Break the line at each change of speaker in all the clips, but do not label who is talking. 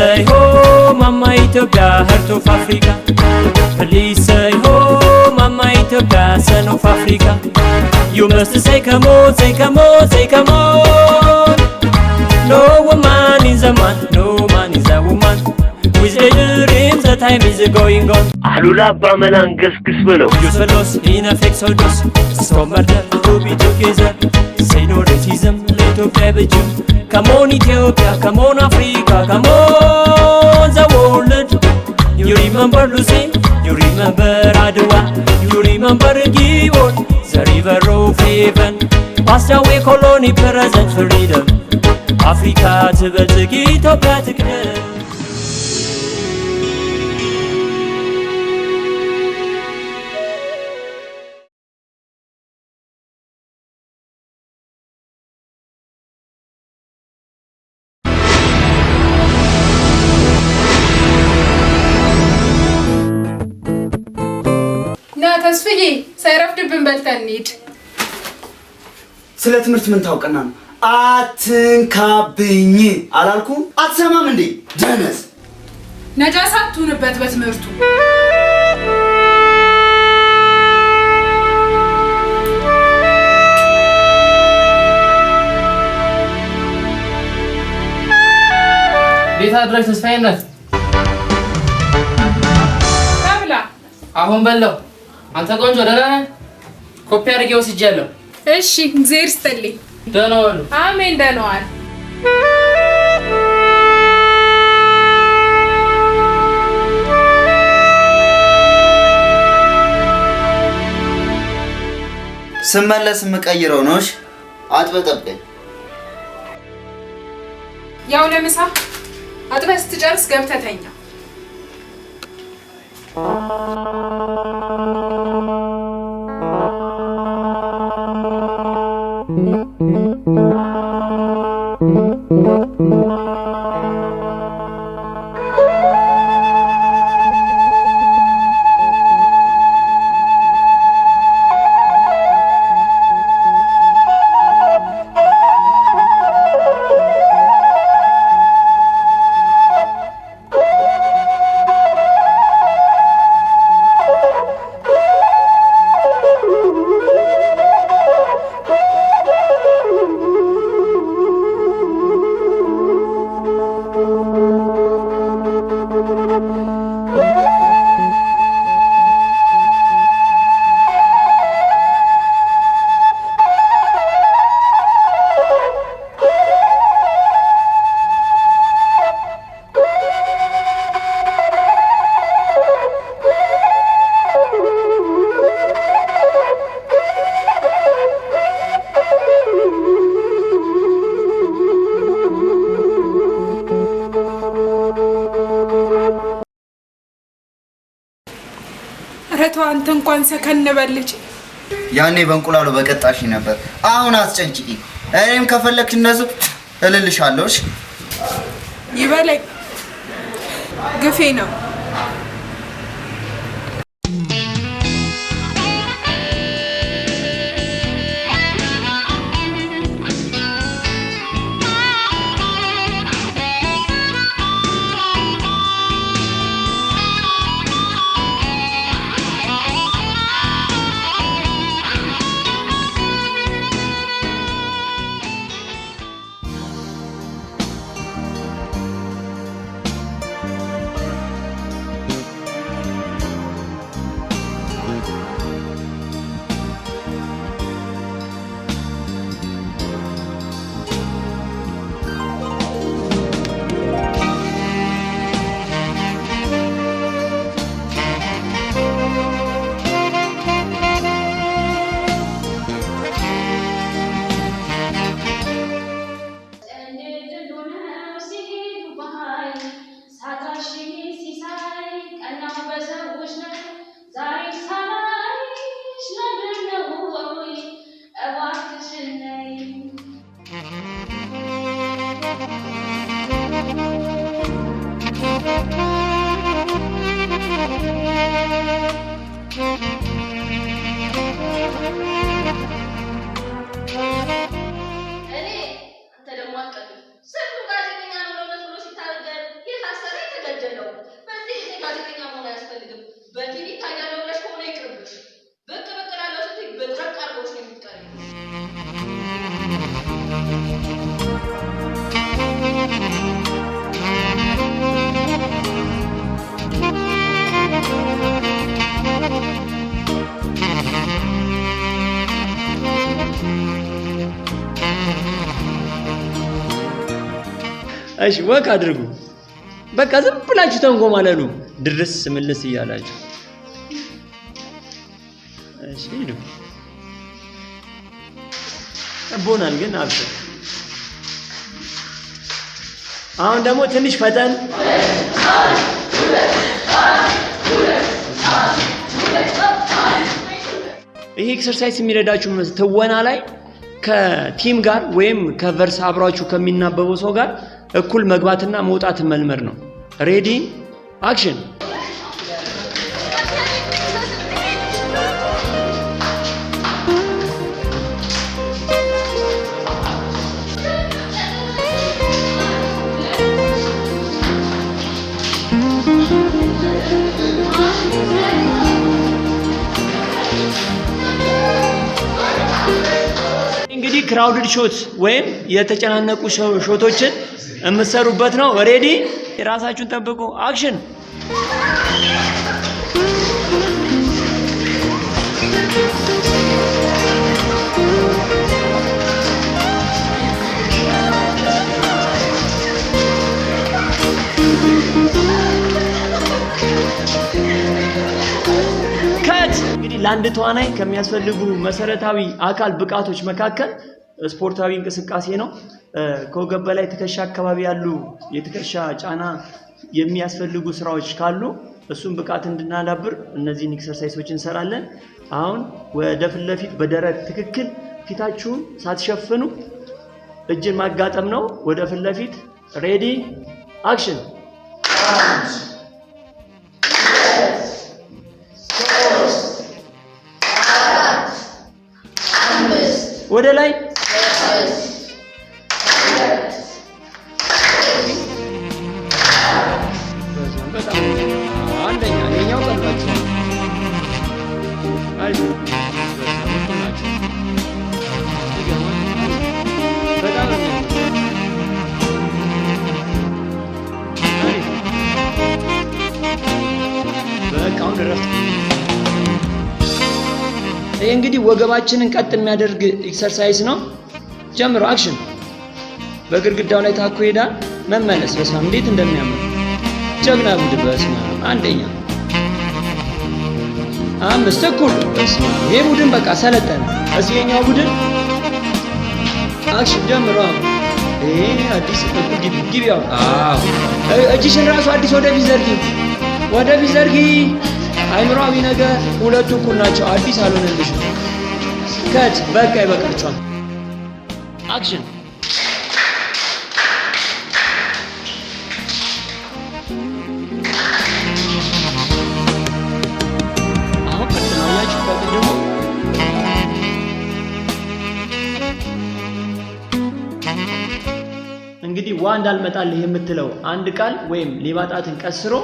say ho mama Ethiopia heart of Africa Please say ho mama Ethiopia son of Africa You must say come on say come on say come on No woman is a man no man is a woman With the dreams the time is going on
Alula bamenanges kisbelo
Use fellows in a fix or dos Stop murder to be together Say no racism Ethiopia bejum Come on Ethiopia come on Africa come on the world You remember Lucy You remember Adwa You remember Gibeon The river of heaven Passed away colony present freedom Africa ትበልጽግ ኢትዮጵያ ትቅደም
ተስፍዬ ሳይረፍድብን በልተን እንሂድ።
ስለ ትምህርት ምን ታውቀና ነው? አትንካብኝ አላልኩም? አትሰማም እንዴ? ደነስ
ነጃሳ አትሁንበት በትምህርቱ።
ቤት አድራሽ ተስፋዬነት
ታብላ
አሁን በለው አንተ ቆንጆ ደህና ነህ? ኮፒ አድርጌ ወስጃለሁ።
እሺ እግዚአብሔር ይስጥልኝ።
ደህና ዋሉ።
አሜን ደህና ዋል።
ስመለስ የምቀይረው ነው። እሺ አጥበጠብቀኝ።
ያው ለምሳ አጥበህ ስትጨርስ ገብተህ ተኛ። አንተ እንኳን ሰከን በልጭ
ያኔ በእንቁላሉ በቀጣሽ ነበር። አሁን አስጨንጭቂ። እኔም ከፈለክሽ እነሱ እልልሻለሁ።
ይበለኝ ግፌ ነው።
በቲቪ ታያለው ብለሽ ከሆነ ይቅርብሽ። ብቅ ላለው ስትይ በጥረቅ አድርጎሽ ነው የምትቀሪው።
እሺ ወክ አድርጉ። በቃ ዝም ብላችሁ ተንጎማለሉ ድርስ ምልስ እያላችሁ እሺ ሂዱ። ቦናል ግን አብሽር። አሁን ደግሞ ትንሽ ፈጠን ይሄ ኤክሰርሳይዝ የሚረዳችሁ ትወና ላይ ከቲም ጋር ወይም ከቨርስ አብራችሁ ከሚናበበው ሰው ጋር እኩል መግባትና መውጣት መልመድ ነው። ሬዲ አክሽን። እንግዲህ ክራውድድ ሾት ወይም የተጨናነቁ ሾቶችን የምትሰሩበት ነው። ሬዲ ራሳችሁን ጠብቁ። አክሽን። ከት እንግዲህ ለአንድ ተዋናይ ከሚያስፈልጉ መሰረታዊ አካል ብቃቶች መካከል ስፖርታዊ እንቅስቃሴ ነው። ከወገብ በላይ ትከሻ አካባቢ ያሉ የትከሻ ጫና የሚያስፈልጉ ስራዎች ካሉ እሱን ብቃት እንድናዳብር እነዚህን ኤክሰርሳይሶች እንሰራለን። አሁን ወደ ፊት ለፊት በደረት ትክክል ፊታችሁን ሳትሸፍኑ እጅን ማጋጠም ነው። ወደ ፊት ለፊት ሬዲ አክሽን። ወደ ላይ አንደኛ የኛው ቀልባችሁ አይዞ በጣም በቃውን ረፍት። ይሄ እንግዲህ ወገባችንን ቀጥ የሚያደርግ ኤክሰርሳይዝ ነው። ጀምሮ አክሽን። በግድግዳው ላይ ታኮ ሄዳል። መመለስ። በስመ አብ እንዴት እንደሚያምር ጀግና ቡድን። በስመ አብ አንደኛ 5 እኩል። በስመ አብ ይሄ ቡድን በቃ ሰለጠነ። እዚህ የኛው ቡድን አክሽን ጀምሮ። ይሄ አዲስ ግቢ ያው እጅሽን ራሱ አዲስ ወደፊት ዘርጊ፣ ወደፊት ዘርጊ። አይምሮአዊ ነገር ሁለቱ እኩል ናቸው። አዲስ አልሆነልሽም። ከት በቃ ይበቃችኋል። አክሽን። አሁን ከተማያችሁ ከቅድሙ እንግዲህ ዋ እንዳልመጣልህ የምትለው አንድ ቃል ወይም ሌባ ጣትን ቀስሮ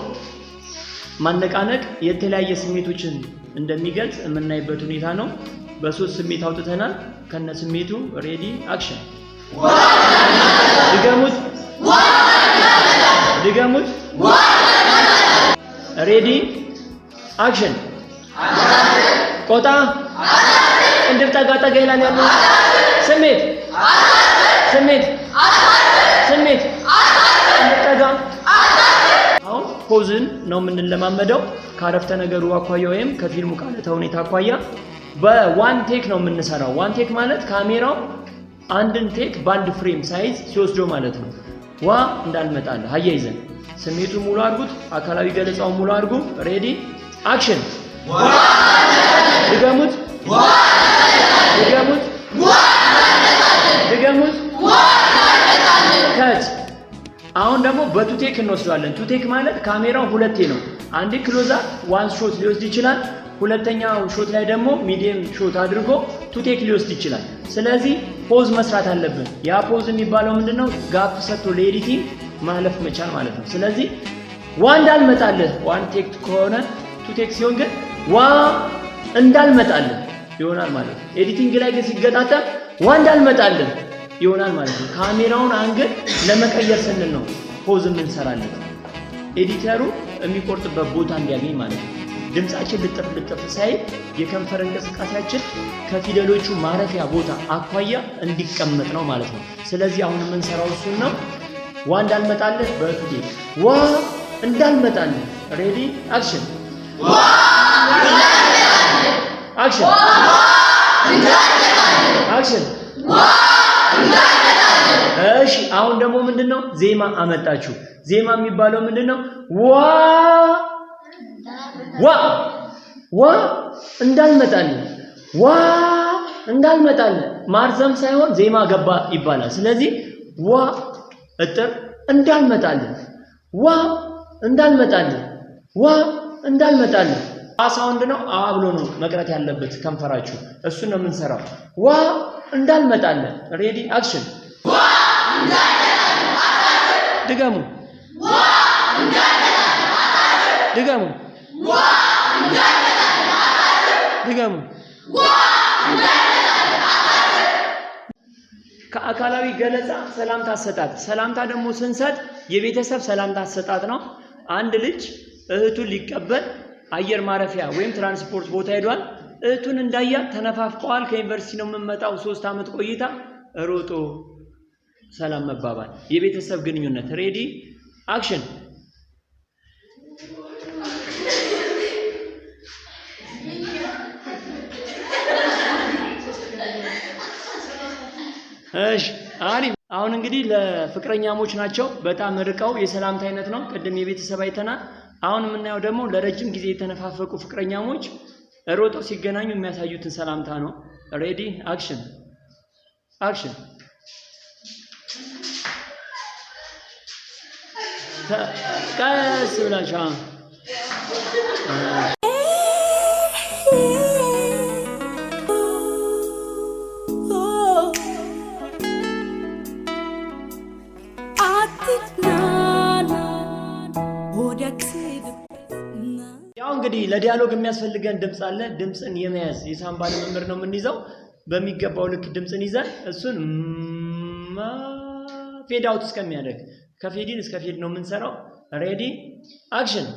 ማነቃነቅ የተለያየ ስሜቶችን እንደሚገልጽ የምናይበት ሁኔታ ነው። በሶስት ስሜት አውጥተናል። ከነ ስሜቱ ሬዲ አክሽን። ድገሙት ድገሙት። ሬዲ አክሽን። ቆጣ ቅንድብ ጠጋ ጠጋ ይላል ያለው ስሜት ስሜት ስሜት ጠጋ። አሁን ፖዝን ነው የምንለማመደው ከአረፍተ ነገሩ አኳያ ወይም ከፊልሙ ቃለተ ሁኔታ አኳያ በዋን ቴክ ነው የምንሰራው። ዋን ቴክ ማለት ካሜራው አንድን ቴክ በአንድ ፍሬም ሳይዝ ሲወስዶ ማለት ነው። ዋ እንዳልመጣልህ አያይዘን ስሜቱን ሙሉ አድርጉት፣ አካላዊ ገለጻውን ሙሉ አድርጉ። ሬዲ አክሽን። ድገሙት ድገሙት ድገሙት። ከት አሁን ደግሞ በቱቴክ እንወስደዋለን። ቱቴክ ማለት ካሜራው ሁለቴ ነው። አንዴ ክሎዝ አፕ ዋን ሾት ሊወስድ ይችላል። ሁለተኛው ሾት ላይ ደግሞ ሚዲየም ሾት አድርጎ ቱቴክ ሊወስድ ይችላል። ስለዚህ ፖዝ መስራት አለብን። ያ ፖዝ የሚባለው ምንድነው? ጋፕ ሰጥቶ ለኤዲቲንግ ማለፍ መቻል ማለት ነው። ስለዚህ ዋን እንዳልመጣልህ ዋን ቴክ ከሆነ ቱ ቴክ ሲሆን ግን ዋ እንዳልመጣልን ይሆናል ማለት ነው። ኤዲቲንግ ላይ ግን ሲገጣጠም ዋ እንዳልመጣልን ይሆናል ማለት ነው። ካሜራውን አንግል ለመቀየር ስንል ነው ፖዝ እንሰራለን። ኤዲተሩ የሚቆርጥበት ቦታ እንዲያገኝ ማለት ነው። ድምጻችን ልጥፍ ሳይ የከንፈር እንቅስቃሴያችን ከፊደሎቹ ማረፊያ ቦታ አኳያ እንዲቀመጥ ነው ማለት ነው። ስለዚህ አሁን የምንሰራው እሱን ነው። ዋ እንዳልመጣልን በቱዴ ዋ እንዳልመጣልን ሬዲ አክሽን ዋ እንዳልመጣልን አክሽን ዋ እንዳልመጣልን አክሽን ዋ እንዳልመጣልን። እሺ አሁን ደግሞ ምንድነው ዜማ አመጣችሁ። ዜማ የሚባለው ምንድነው? ዋ ዋ ዋ እንዳልመጣልን ዋ እንዳልመጣልን ማርዘም ሳይሆን ዜማ ገባ ይባላል። ስለዚህ ዋ እጥር እንዳልመጣልን ዋ እንዳልመጣልን ዋ እንዳልመጣልን። ሳውንድ ነው ብሎ ነው መቅረት ያለበት ከንፈራችሁ። እሱን ነው የምንሰራው። ዋ እንዳልመጣልን ሬዲ አክሽን ዋ እንዳልመጣልን ድገሙ ዋ እንዳልመጣልን ድገሙ ዋ እንዳልመጣልን ድገሙ ዋ እንዳልመጣልን። ከአካላዊ ገለጻ ሰላምታ አሰጣጥ። ሰላምታ ደግሞ ስንሰጥ የቤተሰብ ሰላምታ አሰጣጥ ነው። አንድ ልጅ እህቱን ሊቀበል አየር ማረፊያ ወይም ትራንስፖርት ቦታ ሄዷል። እህቱን እንዳያ ተነፋፍቀዋል። ከዩኒቨርሲቲ ነው የምመጣው 3 ዓመት ቆይታ ሮጦ ሰላም መባባል የቤተሰብ ግንኙነት። ሬዲ አክሽን እሺ አሪፍ። አሁን እንግዲህ ለፍቅረኛሞች ናቸው። በጣም ርቀው የሰላምታ አይነት ነው። ቅድም የቤተሰብ አይተናል። አሁን የምናየው ደግሞ ለረጅም ጊዜ የተነፋፈቁ ፍቅረኛሞች ሮጠው ሲገናኙ የሚያሳዩትን ሰላምታ ነው። ሬዲ አክሽን አክሽን ቀስ ብላችሁ ያው እንግዲህ ለዲያሎግ የሚያስፈልገን ድምጽ አለ። ድምጽን የመያዝ የሳምባ ልምምድ ነው የምንይዘው። በሚገባው ልክ ድምጽን ይዘን እሱን ፌድ አውት እስከሚያደርግ ከፌዲን እስከ ፌድ ነው የምንሰራው። ሬዲ አክሽን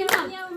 Yeah,